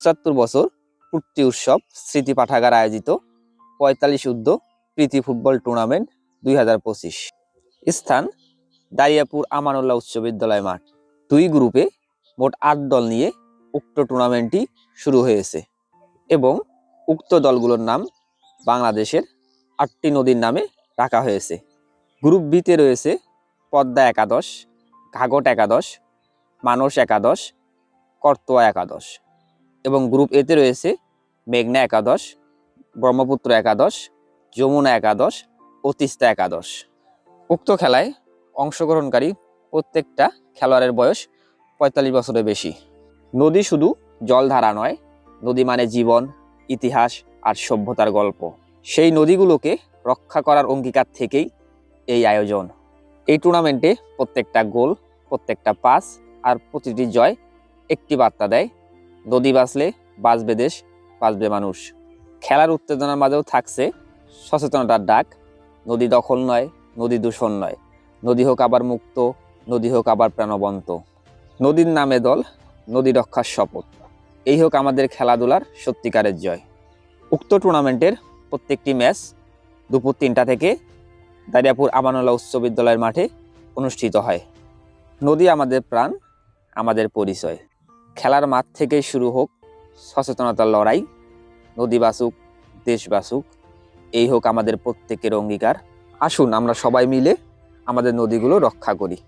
৭৫ বছর পূর্তি উৎসব স্মৃতি পাঠাগার আয়োজিত ৪৫ ঊর্ধ্ব প্রীতি ফুটবল টুর্নামেন্ট ২০২৫। স্থান দারিয়াপুর আমানুল্লাহ উচ্চ বিদ্যালয় মাঠ। ২ গ্রুপে মোট ৮ দল নিয়ে উক্ত টুর্নামেন্টটি শুরু হয়েছে এবং উক্ত দলগুলোর নাম বাংলাদেশের ৮টি নদীর নামে রাখা হয়েছে। গ্রুপ বিতে রয়েছে পদ্মা একাদশ, ঘাঘট একাদশ, মানস একাদশ, করতোয়া একাদশ এবং গ্রুপ এতে রয়েছে মেঘনা একাদশ, ব্রহ্মপুত্র একাদশ, যমুনা একাদশ ও তিস্তা একাদশ। উক্ত খেলায় অংশগ্রহণকারী প্রত্যেকটা খেলোয়াড়ের বয়স ৪৫ বছরের বেশি। নদী শুধু জলধারা নয়, নদী মানে জীবন, ইতিহাস আর সভ্যতার গল্প। সেই নদীগুলোকে রক্ষা করার অঙ্গীকার থেকেই এই আয়োজন। এই টুর্নামেন্টে প্রত্যেকটা গোল, প্রত্যেকটা পাস আর প্রতিটি জয় একটি বার্তা দেয়, নদী বাঁচলে বাঁচবে দেশ, বাঁচবে মানুষ। খেলার উত্তেজনার মাঝেও থাকছে সচেতনতার ডাক, নদী দখল নয়, নদী দূষণ নয়, নদী হোক আবার মুক্ত, নদী হোক আবার প্রাণবন্ত। নদীর নামে দল, নদী রক্ষার শপথ, এই হোক আমাদের খেলাধুলার সত্যিকারের জয়। উক্ত টুর্নামেন্টের প্রত্যেকটি ম্যাচ দুপুর ৩টা থেকে দারিয়াপুর আমানুল্লাহ উচ্চ বিদ্যালয়ের মাঠে অনুষ্ঠিত হয়। নদী আমাদের প্রাণ, আমাদের পরিচয়। খেলার মাঠ থেকেই শুরু হোক সচেতনতার লড়াই, নদী বাঁচুক, দেশ বাঁচুক, এই হোক আমাদের প্রত্যেকের অঙ্গীকার। আসুন আমরা সবাই মিলে আমাদের নদীগুলো রক্ষা করি।